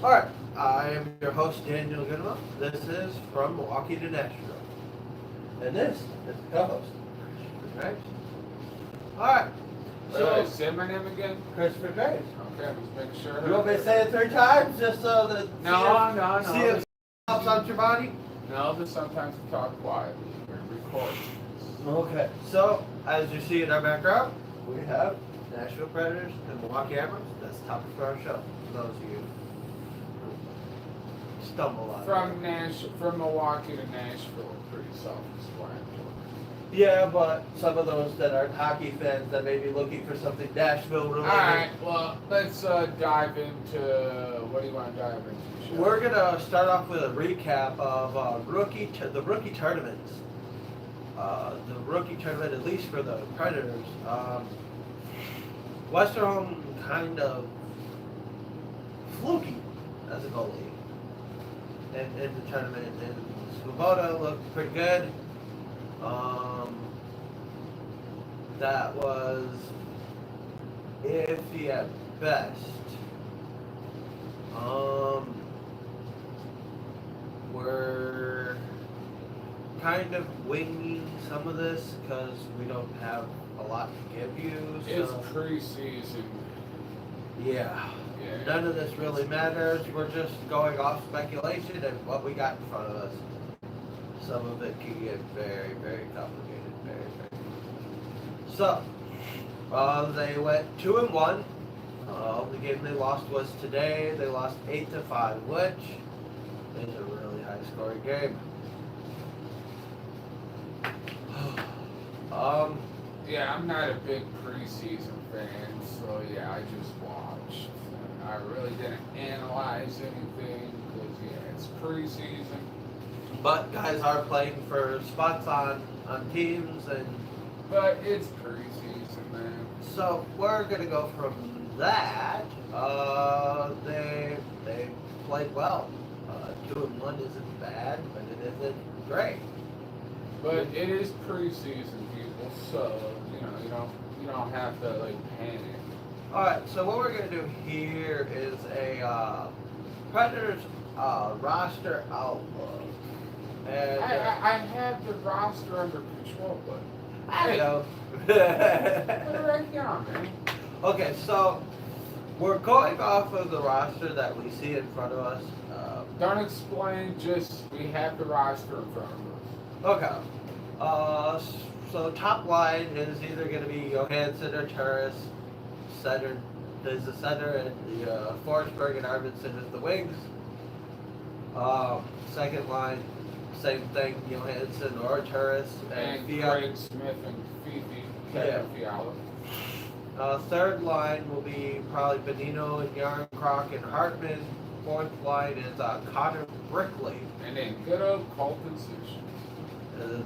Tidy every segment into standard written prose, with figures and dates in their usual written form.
Alright, I am your host, Daniel Goodman. This is From Milwaukee to Nashville. And this is the co-host, Christopher Graves. Alright, So, so, say my name again? Christopher Graves. Okay, just making sure. You want me to say it 3 times just so that No. see if pops out your body? No, but sometimes we talk quietly. We're recording. Okay, so as you see in our background, we have Nashville Predators and Milwaukee Admirals. That's the topic for our show. For those of you who stumble on From Milwaukee to Nashville, pretty self-explanatory. Yeah, but some of those that aren't hockey fans that may be looking for something Nashville related. Alright, well, let's dive into, what do you want to dive into, Sean? We're gonna start off with a recap of the rookie tournaments. The rookie tournament, at least for the Predators. Westerholm kind of fluky as a goalie in the tournament, and Svoboda looked pretty good. That was iffy at best. We're kind of winging some of this because we don't have a lot to give you. So It's preseason. yeah. Yeah. None of this really matters. We're just going off speculation and what we got in front of us. Some of it can get very, very complicated. Very. So, they went 2-1. The game they lost was today. They lost 8-5, which is a really high-scoring game. Yeah, I'm not a big preseason fan, so yeah, I just watched. I really didn't analyze anything because yeah, it's preseason. But guys are playing for spots on teams, and But it's preseason, man. so we're gonna go from that. They played well. 2-1 isn't bad, but it isn't great. But it is preseason, people, so you don't have to like panic. All right. So what we're gonna do here is a Predators roster outlook, and I have the roster under control, but I know. put it right down, man. Okay, so we're going off of the roster that we see in front of us. Don't explain, just we have the roster in front of us. Okay. So top line is either going to be Johansson or Turris. Center is the center, and the Forsberg and Arvidsson is the wings. Second line, same thing, Johansson or Turris And Fiala. Craig Smith and Fifi, Yeah. Kevin Fiala. Third line will be probably Benino and Yarncroc and Hartman. Fourth line is Connor Brickley, And then good old Colton Sush.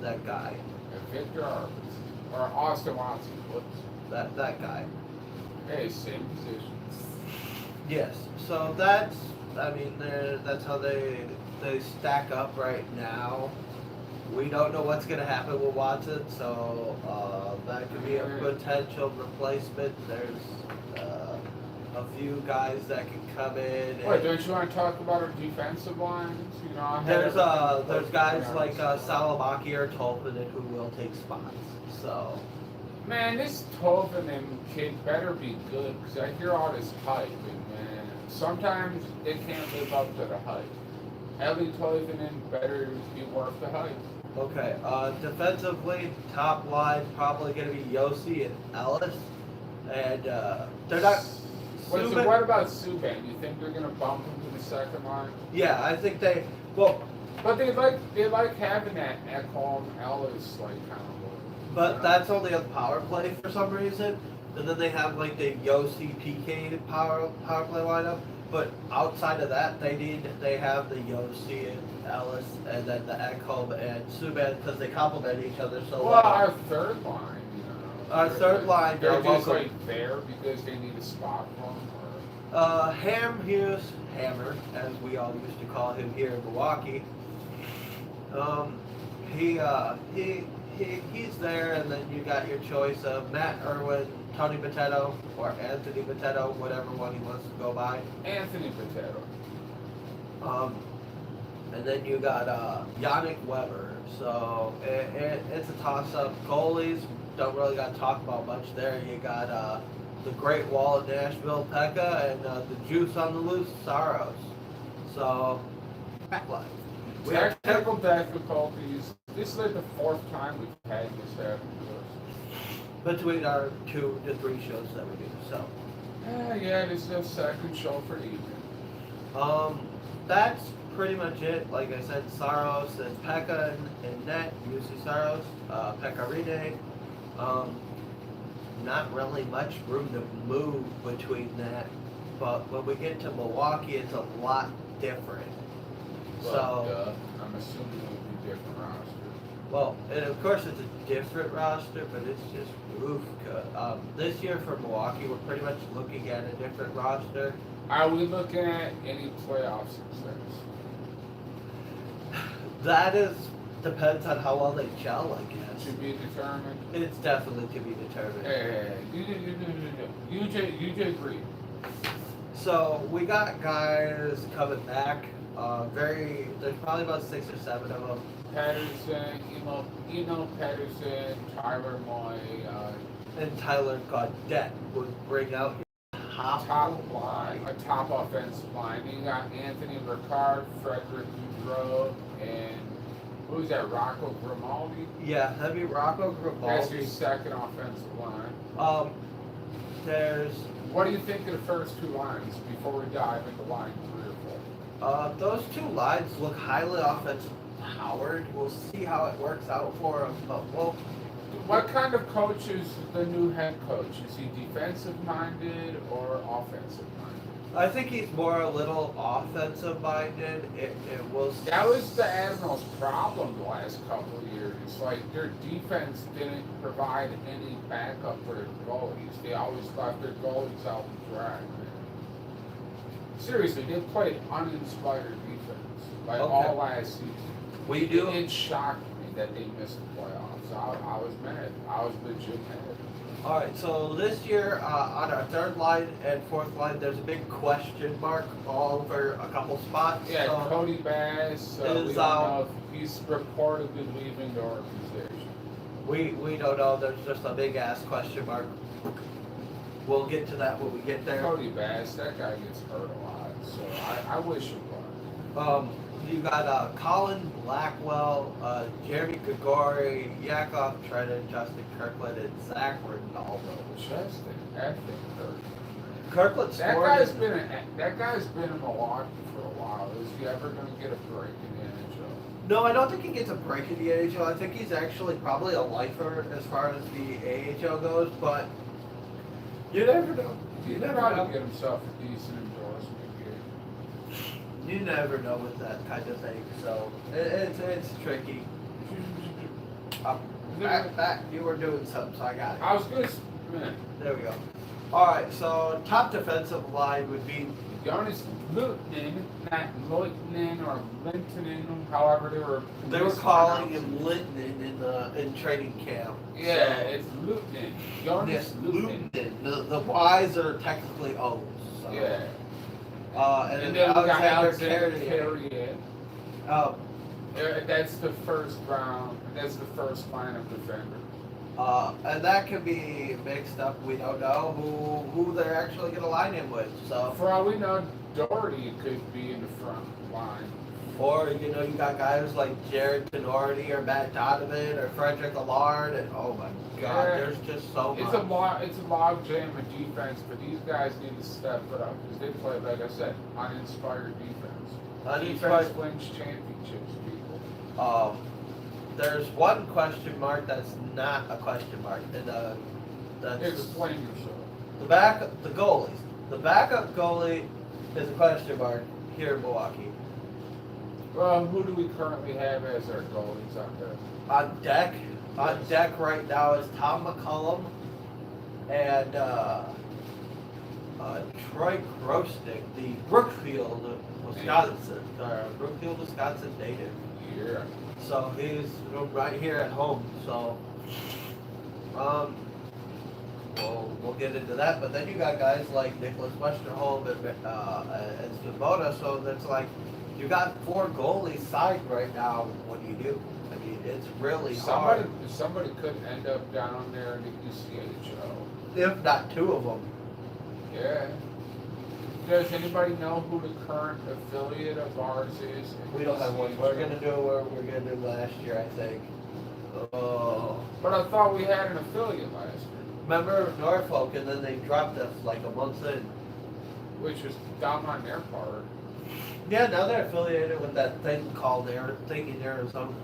that guy. And Victor Arvidsson. Or Austin Watson. Whoops. That guy. Hey, same position. Yes. So that's that's how they stack up right now. We don't know what's going to happen with Watson, so that could be a potential replacement. There's a few guys that can come in. Wait, don't you want to talk about our defensive lines? There's guys like Salamaki or Tolpanen who will take spots. So Man, this Tovinen kid better be good because I hear all this hype, and man, sometimes they can't live up to the hype. Ellie Tovinen better be worth the hype. okay, defensively, top line probably going to be Yossi and Ellis, and they're not. What about Subban? You think they're gonna bump him to the second line? Yeah, I think they. Well, But they like having that Ekholm Ellis like kind of look. but that's only a power play for some reason, and then they have like the Yossi PK power play lineup. But outside of that, they have the Yossi and Ellis, and then the Ekholm and Subban because they complement each other so Well, our third line, Our third line, they're just welcome. like there because they need a spot for him. Hammer, as we all used to call him here in Milwaukee. He's there, and then you got your choice of Matt Irwin, Tony Potato, or Anthony Potato, whatever one he wants to go by. Anthony Potato. Um, and then you got Yannick Weber. So it's a toss-up. Goalies don't really got to talk about much there. You got the Great Wall of Nashville, Pekka, and the Juice on the Loose, Saros. So, backline. We have Technical difficulties. This is like the fourth time we've had this happen to us. between our 2 to 3 shows that we do. So, Yeah, this is the second show for the evening. that's pretty much it. Like I said, Saros and Pekka and net. UC Saros, Pekka Rene. Not really much room to move between that. But when we get to Milwaukee, it's a lot different. So, I'm assuming it would be different roster. well, and of course it's a different roster, but it's just oof. This year for Milwaukee, we're pretty much looking at a different roster. Are we looking at any playoff success? That is depends on how well they gel, I guess. To be determined. It's definitely to be determined. Hey, you agree. So we got guys coming back. There's probably about 6 or 7 of them. Patterson, Eno Patterson, Tyler Moy, And Tyler Gaudette would bring out your top line, a top offensive line. You got Anthony Ricard, Frederick Boudreau, and who's that? Rocco Grimaldi. Yeah, that'd be Rocco That's your Grimaldi. second offensive line. There's What do you think of the first 2 lines before we dive into line 3 or 4? those 2 lines look highly offensive powered. We'll see how it works out for them. But What kind of coach is the new head coach? Is he defensive minded or offensive minded? I think he's more a little offensive minded. It will. That was the Admirals' problem the last couple of years. It's like their defense didn't provide any backup for their goalies. They always left their goalies out to dry. Seriously, they played uninspired defense like all last season. We do. It shocked me that they missed the playoffs. I was mad. I was legit mad. All right, so this year on our 3rd line and 4th line, there's a big question mark all over a couple spots. Yeah, Cody Bass. We don't know if he's reportedly leaving the organization. We don't know. There's just a big ass question mark. We'll get to that when we get there. Cody Bass, that guy gets hurt a lot, so I wish it was. You got Colin Blackwell, Jeremy Gregori, Yakov Trenin, Justin Kirkland, and Zach Ronaldo. Justin effing hurt. Kirkland That scored. guy's been in Milwaukee for a while. Is he ever going to get a break in the NHL? No, I don't think he gets a break in the AHL. I think he's actually probably a lifer as far as the AHL goes, but you never know. He could probably get himself a decent endorsement here. You never know with that kind of thing, so it's tricky. Back, you were doing something, so I got it. I was good. Man, There we go. All right, so top defensive line would be Jonas Lutnin, not Leutnin or Lintonen, however they were calling him Linton in training camp. Yeah, so, it's Lutnin. Jonas yes, Lutnin. Lutnin. The Y's are technically O's. So. Yeah. And then we got Alexander Alexander Carrier. Carrier. That's the first round. That's the first line of defender. And that could be mixed up. We don't know who they're actually going to line him with. So, For all we know, Doherty could be in the front line. or you got guys like Jared Tenorti or Matt Donovan or Frederick Allard, and oh my God, there's just so much. It's a log jam of defense, but these guys need to step it up because they play, like I said, uninspired defense. Defense wins championships, people. There's one question mark that's not a question mark, and that's Explain yourself. the goalies. The backup goalie is a question mark here in Milwaukee. Well, who do we currently have as our goalies out there? On deck right now is Tom McCullum and Troy Grosnick, the Brookfield, Wisconsin native. Yeah. So he's right here at home. So we'll get into that. But then you got guys like Nicholas Westerholm and Svoboda, so that's like you got 4 goalies signed right now. What do you do? I mean, it's really hard. Somebody could end up down there in the UCHO. If not 2 of them. Yeah. Does anybody know who the current affiliate of ours is? We don't have one. We're gonna do what we're gonna do last year, I think. Oh. But I thought we had an affiliate last year. Remember Norfolk, and then they dropped us like a month in. Which was dumb on their part. Yeah, now they're affiliated with that thing called Thinking Arizona.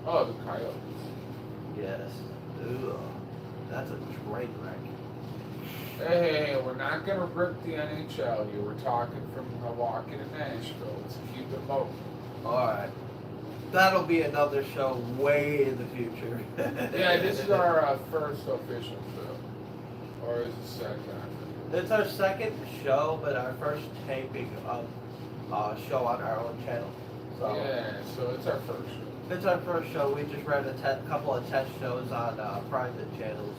Oh, the Coyotes. Yes. Ugh. That's a train wreck. Hey, we're not going to rip the NHL here. We're talking from Milwaukee to Nashville. Let's keep it local. Alright. That'll be another show way in the future. Yeah, this is our first official show. Or is it second? It's our second show, but our first taping of show on our own channel. So Yeah, so it's our first show. it's our first show. We just ran a couple of test shows on private channels.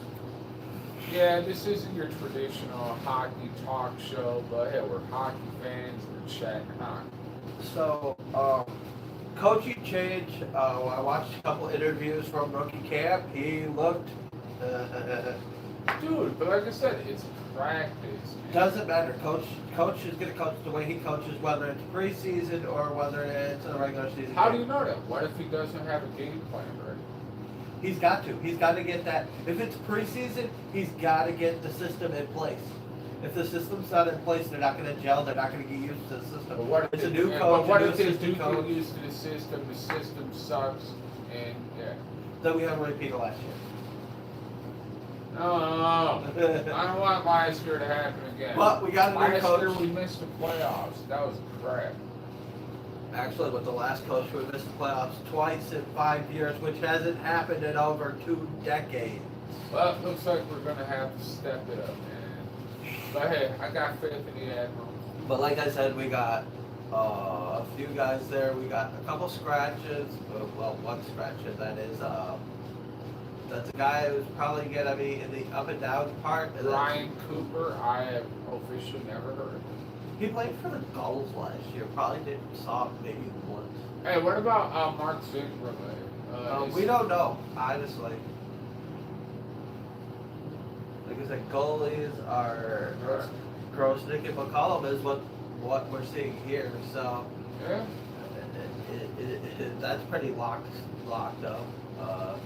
Yeah, this isn't your traditional hockey talk show, but hey, we're hockey fans. We're chatting hockey. So, coaching change. I watched a couple interviews from rookie camp. He looked. Dude, but like I said, it's practice. Man. Doesn't matter. Coach is going to coach the way he coaches, whether it's preseason or whether it's a regular season. How do game. you know that? What if he doesn't have a game plan ready? He's got to. He's got to get that. If it's preseason, he's got to get the system in place. If the system's not in place, they're not going to gel. They're not going to get used to the system. But what if It's a they- new yeah, coach. But what a new if they do assistant coach. get used to the system sucks, and yeah. Then we have a repeat of last year. No. I don't want last year to happen again. But we got a new last coach. year we missed the playoffs. That was crap. Actually, with the last coach, we missed the playoffs twice in 5 years, which hasn't happened in over 2 decades. Well, it looks like we're going to have to step it up, man. But hey, I got faith in the Admirals. But like I said, we got a few guys there. We got a couple scratches. Well, one scratch, and that is that's a guy who's probably going to be in the up and down part. And Ryan Cooper, I have officially never heard of him. he played for the Gulls last year. Probably didn't saw him maybe once. Hey, what about Mark Zingerle? We don't know, honestly. Like I said, goalies are Grosnick and McCollum is what we're seeing here. So Yeah. that's pretty locked up.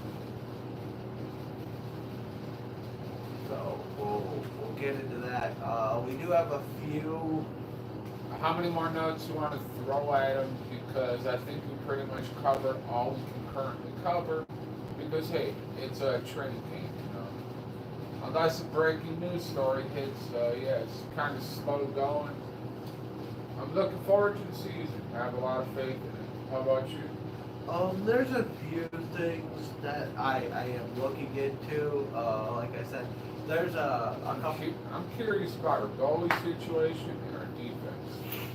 So we'll get into that. We do have a few. How many more notes you want to throw at him? Because I think we pretty much covered all we can currently cover. Because hey, it's a training camp, you know. Unless a breaking news story hits, yeah, it's kind of slow going. I'm looking forward to the season. I have a lot of faith in it. How about you? There's a few things that I am looking into. Like I said, there's a couple. I'm curious about our goalie situation and our defense.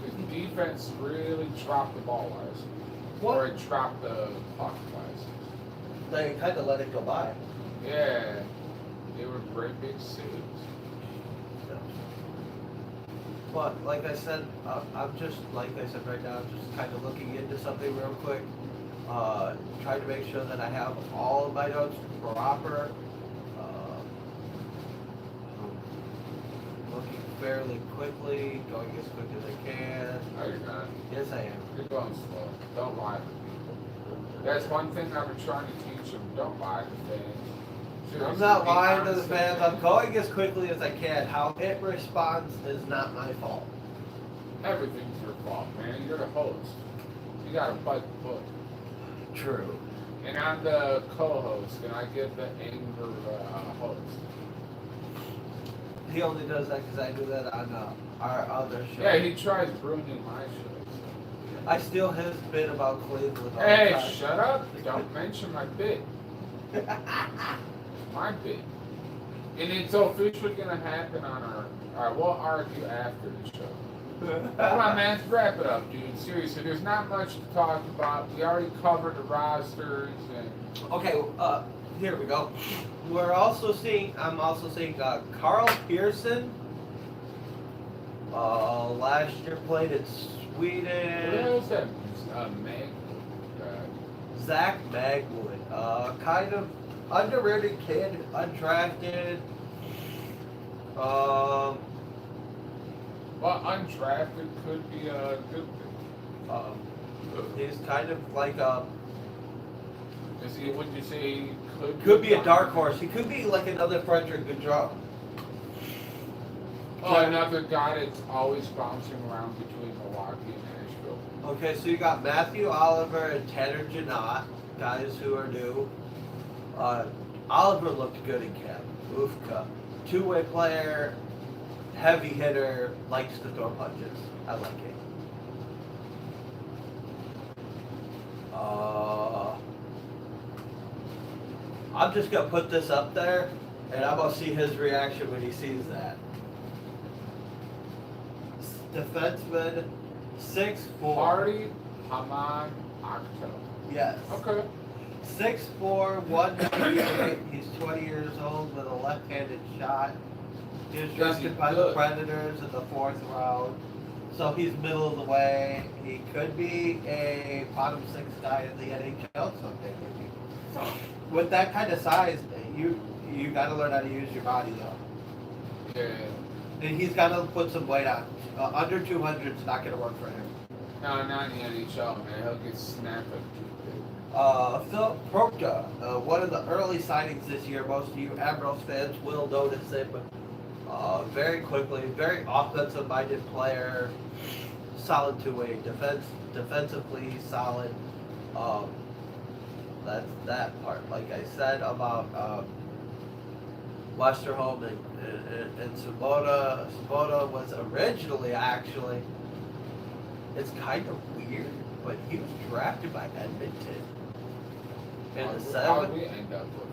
Because defense really dropped the ball last year. What? Or it dropped the puck last year. They kind of let it go by. Yeah, they were great big saves. So. But like I said, I'm just like I said right now, I'm just kind of looking into something real quick. Trying to make sure that I have all of my notes proper. Looking fairly quickly, going as quick as I can. No, you're not. Yes, I am. You're going slow. Don't lie to people. That's one thing I've been trying to teach them. Don't lie to fans. I'm Seriously, not be lying to the honest with fans. them. I'm going as quickly as I can. How it responds is not my fault. Everything's your fault, man. You're the host. You gotta bite the bullet. True. And I'm the co-host, and I get the anger host. He only does that because I do that on our other show. Yeah, he tries ruining my show. I steal his bit about Cleveland all Hey, the time. shut up. Don't mention my bit. My bit. And it's officially going to happen on our... We'll argue after the show. Come on, man. Let's wrap it up, dude. Seriously, there's not much to talk about. We already covered the rosters and... Okay, here we go. I'm also seeing Carl Pearson. Last year played in Sweden. Where's that? Meg. Zach Magwood. Kind of underrated kid, undrafted. Well, undrafted could be a good thing. He's kind of like Is he? Would you say he could be a dark horse. He could be like another Frederick Gaudreau. Oh, another guy that's always bouncing around between Milwaukee and Nashville. Okay, so you got Matthew Oliver and Tanner Janot, guys who are new. Oliver looked good in camp. Ufka. Two-way player, heavy hitter, likes to throw punches. I like it. I'm just going to put this up there, and I'm going to see his reaction when he sees that. Defenseman, 6'4". Hardy, Hamad, Octo. Yes. Okay. 6'4", 198. He's 20 years old with a left-handed shot. He was drafted by the Predators in the 4th round. So he's middle of the way. He could be a bottom 6 guy in the NHL someday, maybe. With that kind of size, you got to learn how to use your body, though. Yeah. And he's got to put some weight on. Under 200 is not going to work for him. No, not in the NHL, man. He'll get snapped up. Philip Prokta, one of the early signings this year. Most of you Admirals fans will notice it, but very quickly, very offensive-minded player, solid two-way defensively solid. That's that part. Like I said about Westerholm and Sabota. Sabota was originally actually, it's kind of weird, but he was drafted by Edmonton in the 7th. How did we end up with him?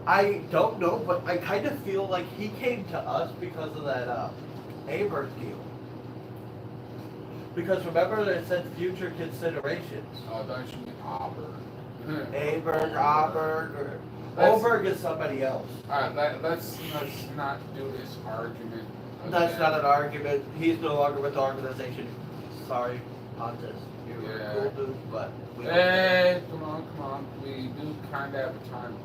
I don't know, but I kind of feel like he came to us because of that Aberg deal. Because remember, they said future considerations. Oh, don't you mean Auburn? Aberg, Auberg, or Oberg is somebody else. All right, let's not do this argument. That's not an argument. He's no longer with the organization. Sorry, Pontus. You're a cool dude, but we don't Hey, come on. We do kind of have a time.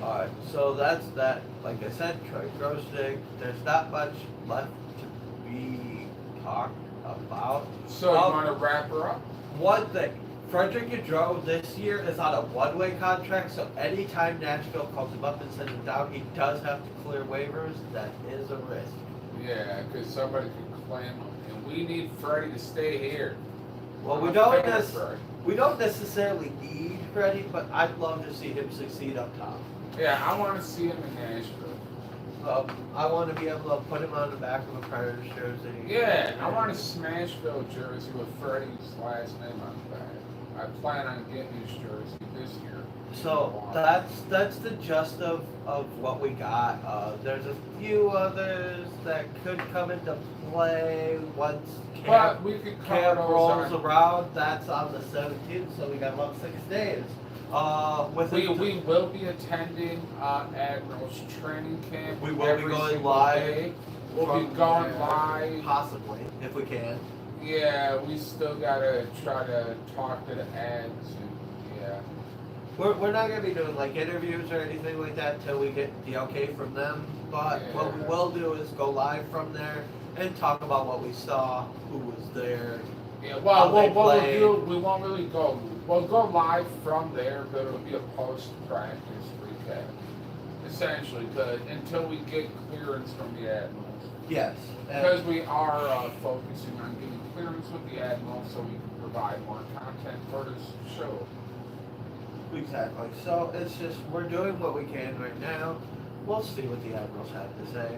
Alright, so that's that. Like I said, Troy Grosnick, there's not much left to be talked about. So you want to wrap her up? One thing, Frederick Gaudreau this year is on a one-way contract, so anytime Nashville calls him up and sends him down, he does have to clear waivers. That is a risk. Yeah, because somebody could claim him. And we need Freddie to stay here. Well, we don't necessarily need Freddie, but I'd love to see him succeed up top. Yeah, I want to see him in Nashville. I want to be able to put him on the back of a Predators jersey. Yeah, I want a Smashville jersey with Freddie's last name on the back. I plan on getting his jersey this year. So that's the gist of what we got. There's a few others that could come into play once camp rolls around. That's on the 17th, so we got about 6 days. We will be attending Admirals training camp. We will be going live. We'll be going live. Possibly, if we can. Yeah, we still gotta try to talk to the ads and yeah. We're not gonna be doing like interviews or anything like that till we get the okay from them. But what we will do is go live from there and talk about what we saw, who was there. Yeah, well, what we'll do, we won't really go. We'll go live from there, but it'll be a post-practice recap, essentially, until we get clearance from the Admirals. Yes. Because we are focusing on getting clearance with the Admirals so we can provide more content for this show. Exactly. So it's just, we're doing what we can right now. We'll see what the Admirals have to say.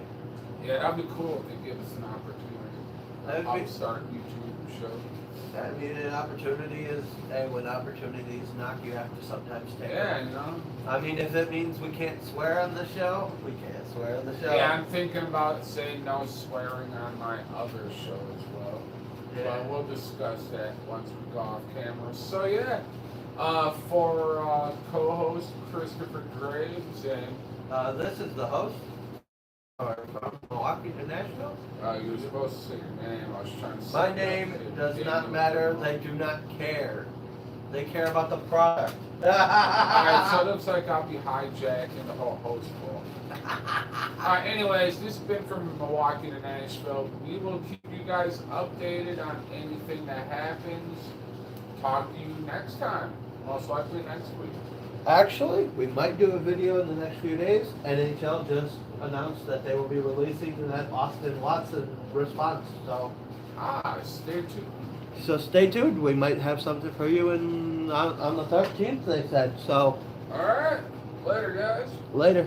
Yeah, that'd be cool if they give us an opportunity. I'll start a YouTube show. I mean, an opportunity is, hey, when opportunities knock, you have to sometimes take Yeah, them. you know. I mean, if it means we can't swear on the show, we can't swear on the show. Yeah, I'm thinking about saying no swearing on my other show as well. Yeah. But we'll discuss that once we go off camera. So yeah, for co-host Christopher Graves and This is the host. From Milwaukee to Nashville. You were supposed to say your name. I was trying to say My name does not matter. They do not care. They care about the product. Alright, so it looks like I'll be hijacking the whole host role. Alright, anyways, this has been from Milwaukee to Nashville. We will keep you guys updated on anything that happens. Talk to you next time. Most likely next week. Actually, we might do a video in the next few days. NHL just announced that they will be releasing that Austin Watson response. Stay tuned. So stay tuned. We might have something for you on the 13th. They said so. All right. Later, guys. Later.